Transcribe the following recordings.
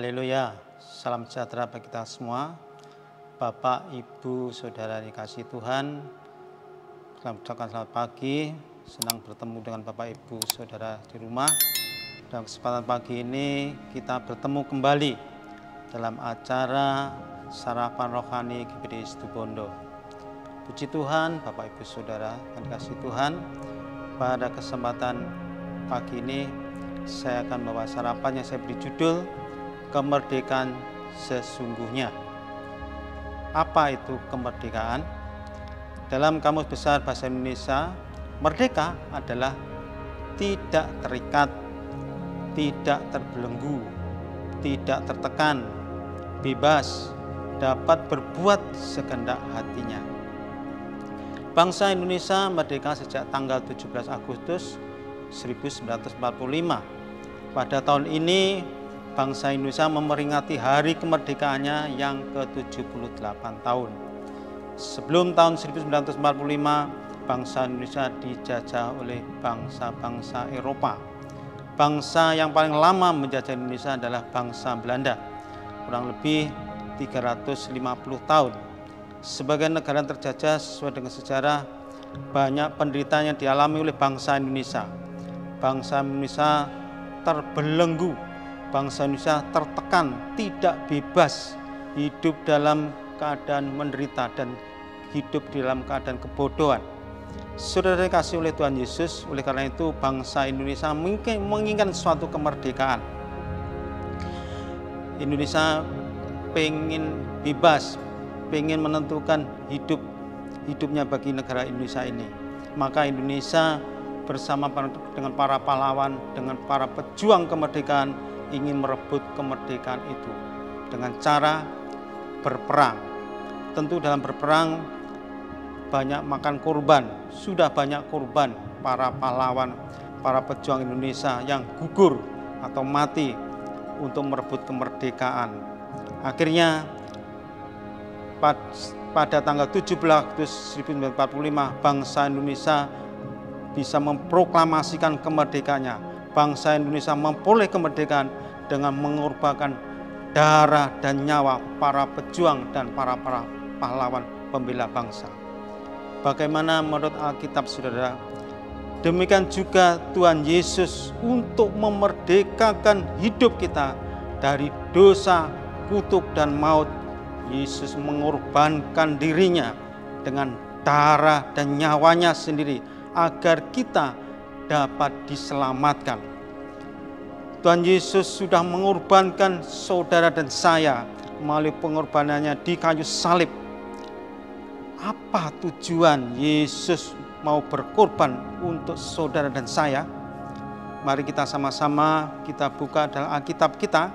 Haleluya, salam sejahtera bagi kita semua. Bapak, Ibu, Saudara dikasih Tuhan, selamat pagi. Senang bertemu dengan Bapak, Ibu, Saudara di rumah. Dalam kesempatan pagi ini kita bertemu kembali dalam acara Sarapan Rohani GBD Situbondo. Puji Tuhan, Bapak, Ibu, Saudara yang dikasih Tuhan. Pada kesempatan pagi ini saya akan membawa sarapan yang saya beri judul Kemerdekaan Sesungguhnya. Apa itu kemerdekaan? Dalam Kamus Besar Bahasa Indonesia, merdeka adalah tidak terikat, tidak terbelenggu, tidak tertekan, bebas, dapat berbuat sekehendak hatinya. Bangsa Indonesia merdeka sejak tanggal 17 Agustus 1945. Pada tahun ini bangsa Indonesia memperingati hari kemerdekaannya yang ke-78 tahun. Sebelum tahun 1945, bangsa Indonesia dijajah oleh bangsa-bangsa Eropa. Bangsa yang paling lama menjajah Indonesia adalah bangsa Belanda, kurang lebih 350 tahun. Sebagai negara terjajah sesuai dengan sejarah, banyak penderitaan yang dialami oleh bangsa Indonesia. Bangsa Indonesia terbelenggu, bangsa Indonesia tertekan, tidak bebas, hidup dalam keadaan menderita dan hidup dalam keadaan kebodohan. Saudara dikasih oleh Tuhan Yesus, oleh karena itu bangsa Indonesia menginginkan suatu kemerdekaan. Indonesia pengen bebas, pengen menentukan hidupnya bagi negara Indonesia ini. Maka Indonesia bersama dengan para pahlawan, dengan para pejuang kemerdekaan ingin merebut kemerdekaan itu dengan cara berperang. Tentu dalam berperang banyak makan korban, sudah banyak korban para pahlawan, para pejuang Indonesia yang gugur atau mati untuk merebut kemerdekaan. Akhirnya pada tanggal 17 Agustus 1945 bangsa Indonesia bisa memproklamasikan kemerdekaannya. Bangsa Indonesia memperoleh kemerdekaan dengan mengorbankan darah dan nyawa para pejuang dan para pahlawan pembela bangsa. Bagaimana menurut Alkitab, saudara? Demikian juga Tuhan Yesus untuk memerdekakan hidup kita dari dosa, kutuk, dan maut. Yesus mengorbankan dirinya dengan darah dan nyawanya sendiri agar kita dapat diselamatkan. Tuhan Yesus sudah mengorbankan saudara dan saya melalui pengorbanannya di kayu salib. Apa tujuan Yesus mau berkorban untuk saudara dan saya? Mari kita sama-sama kita buka dalam Alkitab kita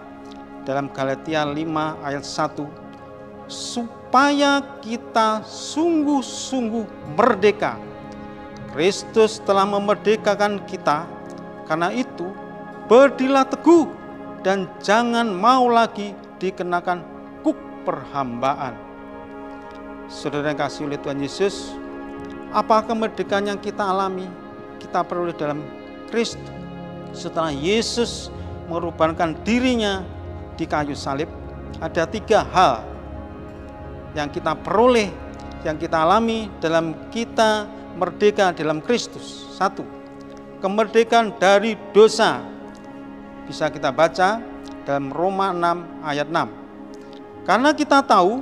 dalam Galatia 5 ayat 1. Supaya kita sungguh-sungguh merdeka. Kristus telah memerdekakan kita, karena itu berdirilah teguh dan jangan mau lagi dikenakan kuk perhambaan. Saudara yang kasih oleh Tuhan Yesus, apa kemerdekaan yang kita alami, kita peroleh dalam Kristus. Setelah Yesus mengorbankan dirinya di kayu salib, ada 3 hal yang kita peroleh, yang kita alami dalam kita merdeka dalam Kristus. 1. Kemerdekaan dari dosa. Bisa kita baca dalam Roma 6 ayat 6. Karena kita tahu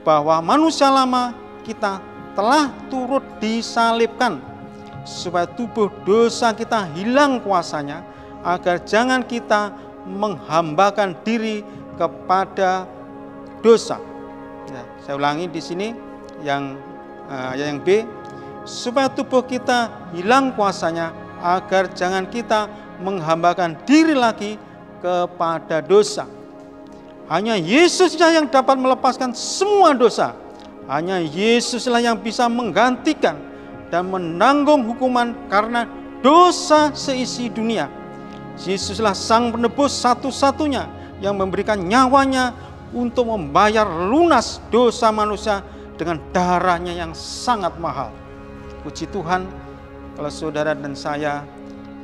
bahwa manusia lama kita telah turut disalibkan supaya tubuh dosa kita hilang kuasanya, agar jangan kita menghambakan diri kepada dosa. Ya, saya ulangi di sini yang ayat yang B, supaya tubuh kita hilang kuasanya, agar jangan kita menghambakan diri lagi kepada dosa. Hanya Yesuslah yang dapat melepaskan semua dosa. Hanya Yesuslah yang bisa menggantikan dan menanggung hukuman karena dosa seisi dunia. Yesuslah sang penebus satu-satunya yang memberikan nyawanya untuk membayar lunas dosa manusia dengan darahnya yang sangat mahal. Puji Tuhan, kalau saudara dan saya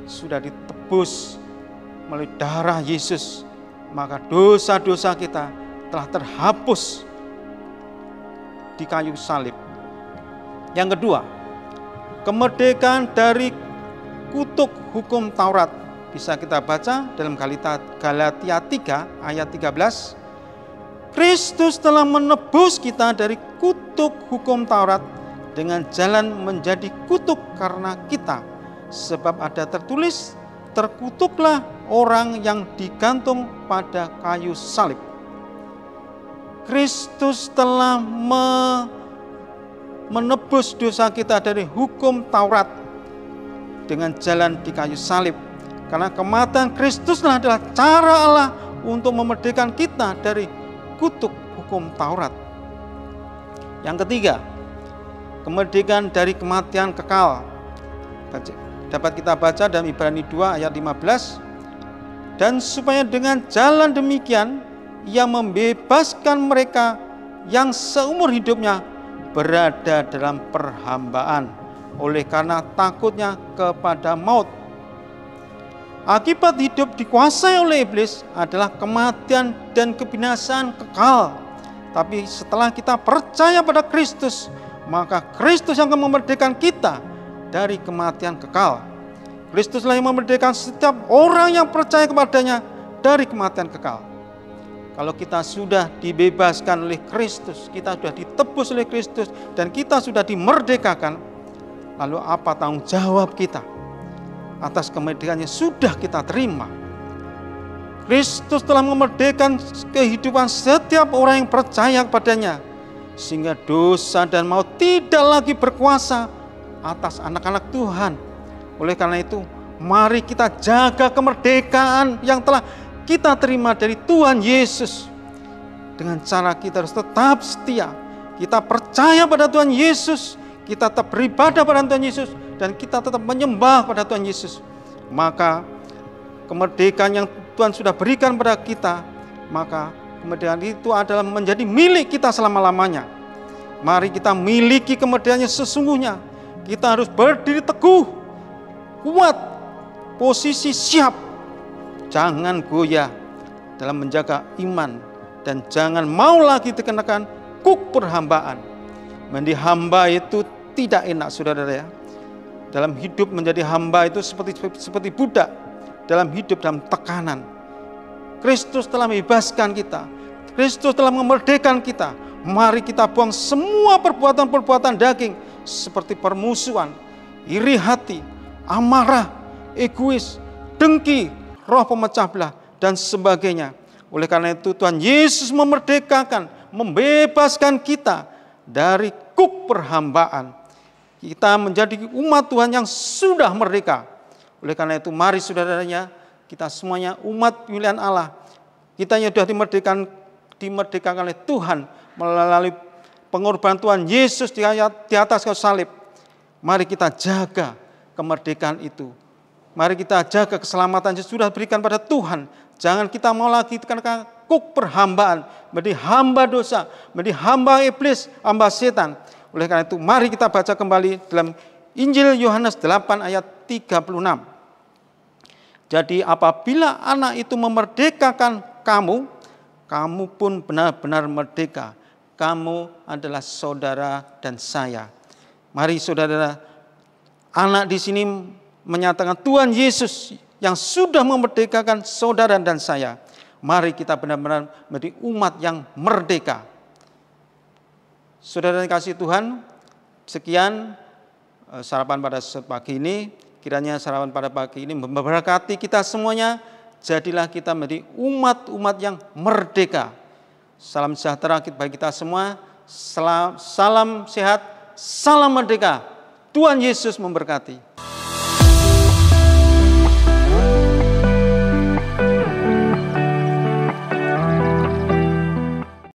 sudah ditebus melalui darah Yesus, maka dosa-dosa kita telah terhapus di kayu salib. Yang kedua, kemerdekaan dari kutuk hukum Taurat. Bisa kita baca dalam Galatia 3 ayat 13. Kristus telah menebus kita dari kutuk hukum Taurat dengan jalan menjadi kutuk karena kita. Sebab ada tertulis, terkutuklah orang yang digantung pada kayu salib. Kristus telah menebus dosa kita dari hukum Taurat dengan jalan di kayu salib. Karena kematian Kristuslah adalah cara Allah untuk memerdekakan kita dari kutuk hukum Taurat. Yang ketiga, kemerdekaan dari kematian kekal. Dapat kita baca dalam Ibrani 2 ayat 15. Dan supaya dengan jalan demikian Ia membebaskan mereka yang seumur hidupnya berada dalam perhambaan oleh karena takutnya kepada maut. Akibat hidup dikuasai oleh iblis adalah kematian dan kebinasaan kekal. Tapi setelah kita percaya pada Kristus, maka Kristus yang akan memerdekakan kita dari kematian kekal. Kristuslah yang memerdekakan setiap orang yang percaya kepadanya dari kematian kekal. Kalau kita sudah dibebaskan oleh Kristus, kita sudah ditebus oleh Kristus, dan kita sudah dimerdekakan, lalu apa tanggung jawab kita atas kemerdekaannya sudah kita terima. Kristus telah memerdekakan kehidupan setiap orang yang percaya kepadanya, sehingga dosa dan maut tidak lagi berkuasa atas anak-anak Tuhan. Oleh karena itu, mari kita jaga kemerdekaan yang telah kita terima dari Tuhan Yesus. Dengan cara kita harus tetap setia, kita percaya pada Tuhan Yesus, kita tetap beribadah pada Tuhan Yesus, dan kita tetap menyembah pada Tuhan Yesus. Maka kemerdekaan yang Tuhan sudah berikan pada kita, maka kemerdekaan itu adalah menjadi milik kita selama-lamanya. Mari kita miliki kemerdekaannya sesungguhnya. Kita harus berdiri teguh, kuat, posisi siap. Jangan goyah dalam menjaga iman, dan jangan mau lagi dikenakan kuk perhambaan. Menjadi hamba itu tidak enak, saudara ya. Dalam hidup menjadi hamba itu seperti budak dalam hidup dalam tekanan. Kristus telah membebaskan kita. Kristus telah memerdekakan kita. Mari kita buang semua perbuatan-perbuatan daging seperti permusuhan, iri hati, amarah, egois, dengki, roh pemecah belah, dan sebagainya. Oleh karena itu Tuhan Yesus memerdekakan, membebaskan kita dari kuk perhambaan. Kita menjadi umat Tuhan yang sudah merdeka. Oleh karena itu mari saudaranya, kita semuanya umat pilihan Allah. Kita yang sudah dimerdekakan oleh Tuhan melalui pengorbanan Tuhan Yesus di atas kayu salib. Mari kita jaga kemerdekaan itu. Mari kita jaga keselamatan yang sudah diberikan pada Tuhan. Jangan kita mau lagi karena kuk perhambaan, menjadi hamba dosa, menjadi hamba iblis, hamba setan. Oleh karena itu mari kita baca kembali dalam Injil Yohanes 8 ayat 36. Jadi apabila anak itu memerdekakan kamu, kamu pun benar-benar merdeka. Kamu adalah saudara dan saya. Mari saudara, anak di sini menyatakan Tuhan Yesus yang sudah memerdekakan saudara dan saya. Mari kita benar-benar menjadi umat yang merdeka. Saudara yang kasih Tuhan, sekian sarapan pada pagi ini. Kiranya sarapan pada pagi ini memberkati kita semuanya. Jadilah kita menjadi umat-umat yang merdeka. Salam sejahtera bagi kita semua. Salam sehat, salam merdeka. Tuhan Yesus memberkati.